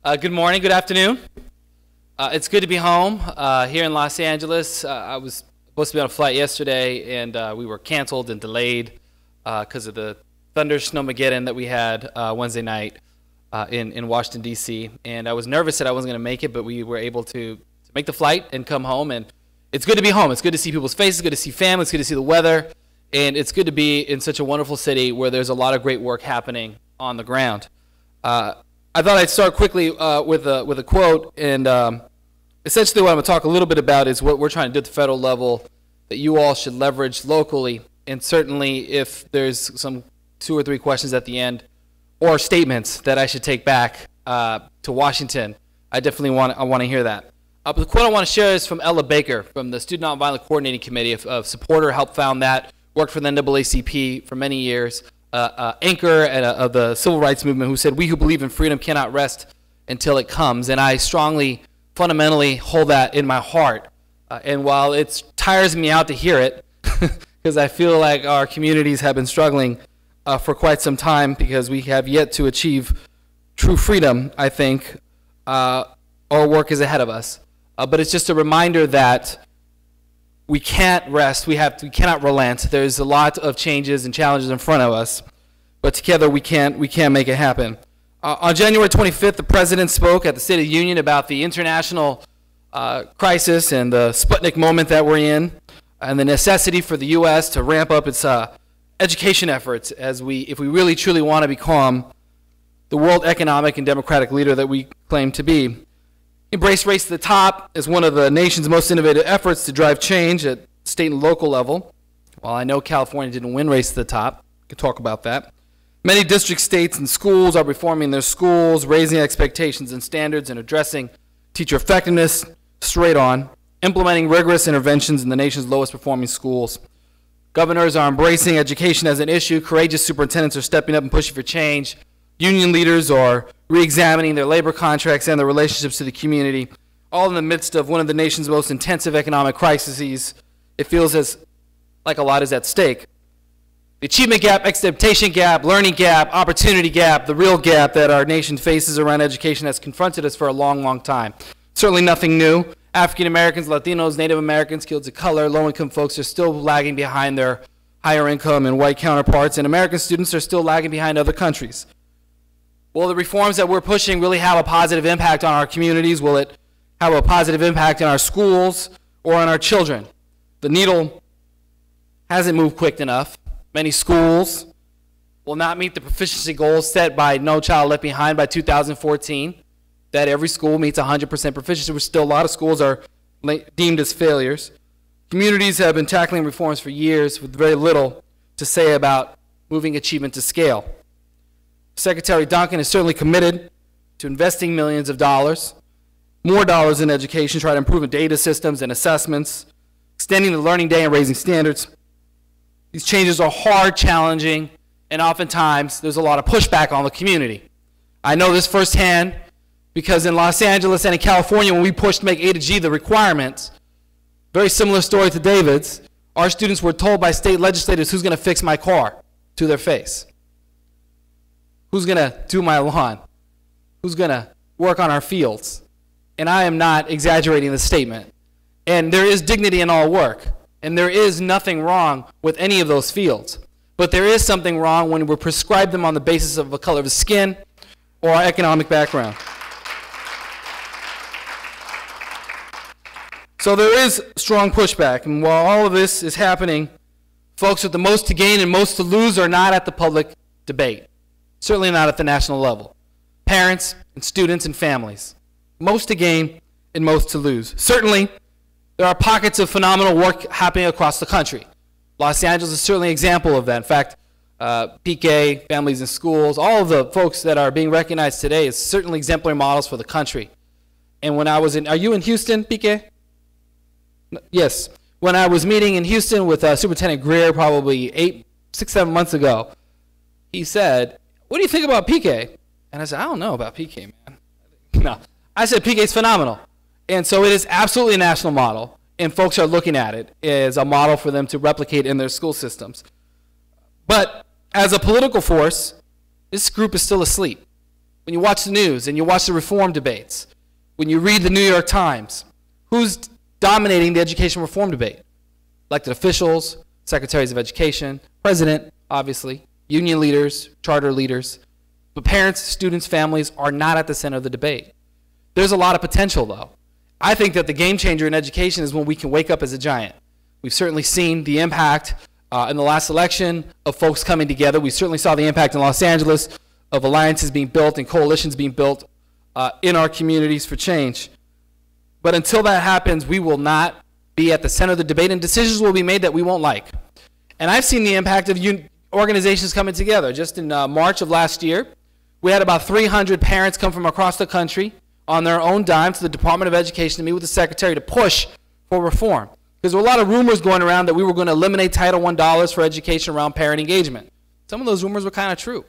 Good morning, good afternoon. It's good to be home here in Los Angeles. I was supposed to be on a flight yesterday, and we were canceled and delayed because of the thunder snowmageddon that we had Wednesday night in Washington, D.C. And I was nervous that I wasn't going to make it, but we were able to make the flight and come home. And it's good to be home. It's good to see people's faces, good to see family, it's good to see the weather, and it's good to be in such a wonderful city where there's a lot of great work happening on the ground. I thought I'd start quickly with a quote, and essentially what I'm going to talk a little bit about is what we're trying to do at the federal level that you all should leverage locally, and certainly if there's some 2 or 3 questions at the end or statements that I should take back to Washington, I definitely want to hear that. But the quote I want to share is from Ella Baker from the Student Nonviolent Coordinating Committee, of supporter, helped found that, worked for the NAACP for many years. Anchor of the civil rights movement, who said, "We who believe in freedom cannot rest until it comes." And I strongly, fundamentally hold that in my heart. And while it tires me out to hear it, because I feel like our communities have been struggling for quite some time because we have yet to achieve true freedom, I think our work is ahead of us. But it's just a reminder that we can't rest, we cannot relent. There's a lot of changes and challenges in front of us, but together we can't make it happen. On January 25th, the President spoke at the State of the Union about the international crisis and the Sputnik moment that we're in, and the necessity for the U.S. to ramp up its education efforts if we really truly want to become the world economic and democratic leader that we claim to be. Embrace Race to the Top is one of the nation's most innovative efforts to drive change at state and local level. While I know California didn't win Race to the Top, we can talk about that. Many district, states, and schools are reforming their schools, raising expectations and standards, and addressing teacher effectiveness straight on, implementing rigorous interventions in the nation's lowest performing schools. Governors are embracing education as an issue. Courageous superintendents are stepping up and pushing for change. Union leaders are re-examining their labor contracts and their relationships to the community, all in the midst of one of the nation's most intensive economic crises. It feels like a lot is at stake. The achievement gap, expectation gap, learning gap, opportunity gap, the real gap that our nation faces around education has confronted us for a long, long time. Certainly nothing new. African Americans, Latinos, Native Americans, kids of color, low-income folks are still lagging behind their higher income and white counterparts, and American students are still lagging behind other countries. Will the reforms that we're pushing really have a positive impact on our communities? Will it have a positive impact in our schools or on our children? The needle hasn't moved quick enough. Many schools will not meet the proficiency goals set by No Child Left Behind by 2014, that every school meets 100% proficiency, which still a lot of schools are deemed as failures. Communities have been tackling reforms for years with very little to say about moving achievement to scale. Secretary Duncan is certainly committed to investing millions of dollars, more dollars in education, try to improve data systems and assessments, extending the learning day and raising standards. These changes are hard, challenging, and oftentimes there's a lot of pushback on the community. I know this firsthand because in Los Angeles and in California, when we pushed to make A to G the requirements, very similar story to David's, our students were told by state legislators, "Who's going to fix my car?" to their face. Who's going to do my lawn? Who's going to work on our fields? And I am not exaggerating the statement. And there is dignity in all work. And there is nothing wrong with any of those fields. But there is something wrong when we prescribe them on the basis of the color of the skin or our economic background. So there is strong pushback. And while all of this is happening, folks with the most to gain and most to lose are not at the public debate. Certainly not at the national level. Parents and students and families. Most to gain and most to lose. Certainly, there are pockets of phenomenal work happening across the country. Los Angeles is certainly an example of that. In fact, PK, Families in Schools, all of the folks that are being recognized today is certainly exemplary models for the country. And when I was are you in Houston, PK? Yes. When I was meeting in Houston with Superintendent Greer probably 6, 7 months ago, he said, "What do you think about PK?" And I said, "I don't know about PK, man." No. I said, "PK's phenomenal." And so it is absolutely a national model, and folks are looking at it as a model for them to replicate in their school systems. But as a political force, this group is still asleep. When you watch the news and you watch the reform debates, when you read the New York Times, who's dominating the education reform debate? Elected officials, secretaries of education, president, obviously, union leaders, charter leaders. But parents, students, families are not at the center of the debate. There's a lot of potential, though. I think that the game changer in education is when we can wake up as a giant. We've certainly seen the impact in the last election of folks coming together. We certainly saw the impact in Los Angeles of alliances being built and coalitions being built in our communities for change. But until that happens, we will not be at the center of the debate, and decisions will be made that we won't like. And I've seen the impact of organizations coming together. Just in March of last year, we had about 300 parents come from across the country on their own dime to the Department of Education to meet with the Secretary to push for reform. Because there were a lot of rumors going around that we were going to eliminate Title I dollars for education around parent engagement. Some of those rumors were kind of true.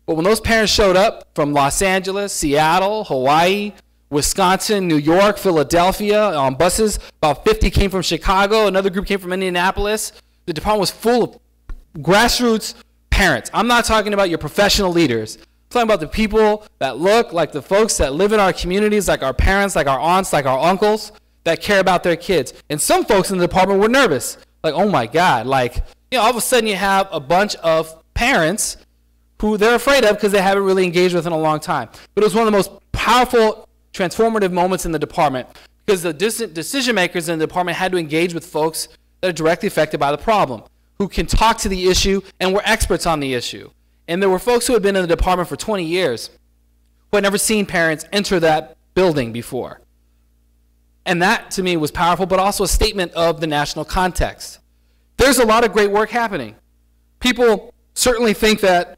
But when those parents showed up from Los Angeles, Seattle, Hawaii, Wisconsin, New York, Philadelphia on buses, about 50 came from Chicago, another group came from Indianapolis. The department was full of grassroots parents. I'm not talking about your professional leaders. I'm talking about the people that look like the folks that live in our communities, like our parents, like our aunts, like our uncles, that care about their kids. And some folks in the department were nervous. Like, oh my God, like, all of a sudden you have a bunch of parents who they're afraid of because they haven't really engaged with in a long time. But it was one of the most powerful, transformative moments in the department because the decision makers in the department had to engage with folks that are directly affected by the problem, who can talk to the issue and were experts on the issue. And there were folks who had been in the department for 20 years who had never seen parents enter that building before. And that, to me, was powerful, but also a statement of the national context. There's a lot of great work happening. People certainly think that,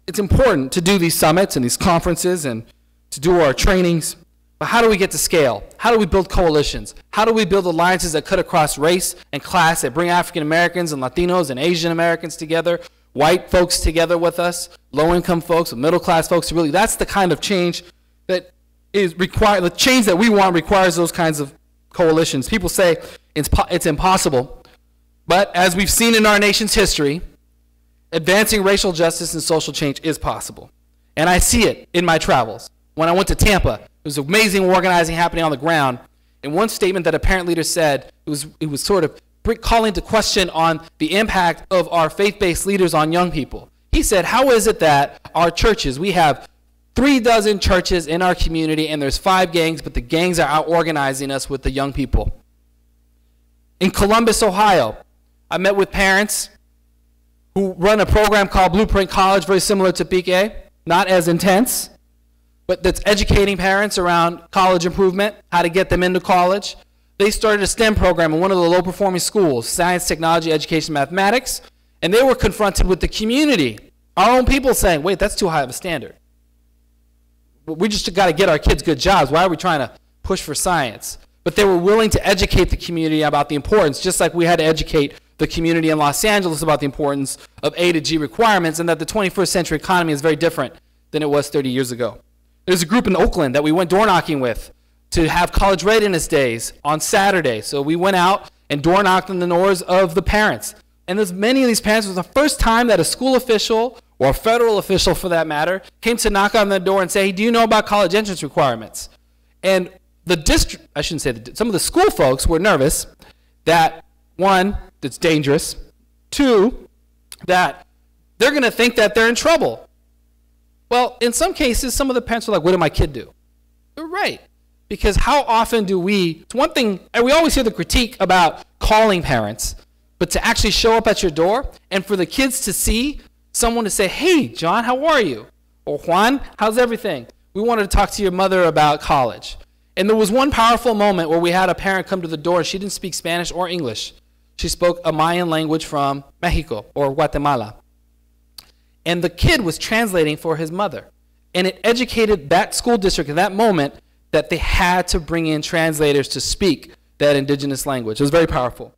it's important to do these summits and these conferences and to do our trainings, but how do we get to scale? How do we build coalitions? How do we build alliances that cut across race and class, that bring African Americans and Latinos and Asian Americans together, white folks together with us, low-income folks, middle-class folks? Really, that's the kind of change that is required. The change that we want requires those kinds of coalitions. People say it's impossible, but as we've seen in our nation's history, advancing racial justice and social change is possible. And I see it in my travels. When I went to Tampa, there was amazing organizing happening on the ground. And one statement that a parent leader said, it was sort of calling into question on the impact of our faith-based leaders on young people. He said, how is it that our churches, we have 36 churches in our community and there's 5 gangs, but the gangs are out organizing us with the young people. In Columbus, Ohio, I met with parents who run a program called Blueprint College, very similar to PK, not as intense, but that's educating parents around college improvement, how to get them into college. They started a STEM program in one of the low-performing schools, science, technology, education, mathematics, and they were confronted with the community, our own people saying, wait, that's too high of a standard. We just got to get our kids good jobs. Why are we trying to push for science? But they were willing to educate the community about the importance, just like we had to educate the community in Los Angeles about the importance of A to G requirements, and that the 21st century economy is very different than it was 30 years ago. There's a group in Oakland that we went door knocking with to have college readiness days on Saturday. So we went out and door knocked on the doors of the parents. And there's many of these parents, it was the first time that a school official, or a federal official for that matter, came to knock on the door and say, hey, do you know about college entrance requirements? And the district, I shouldn't say, some of the school folks were nervous that, one, it's dangerous, 2, that they're going to think that they're in trouble. Well, in some cases, some of the parents are like, what did my kid do? They're right. Because how often do it's one thing, and we always hear the critique about calling parents, but to actually show up at your door and for the kids to see someone to say, hey, John, how are you? Or Juan, how's everything? We wanted to talk to your mother about college. And there was one powerful moment where we had a parent come to the door and she didn't speak Spanish or English. She spoke a Mayan language from Mexico or Guatemala. And the kid was translating for his mother. And it educated that school district at that moment that they had to bring in translators to speak that indigenous language. It was very powerful.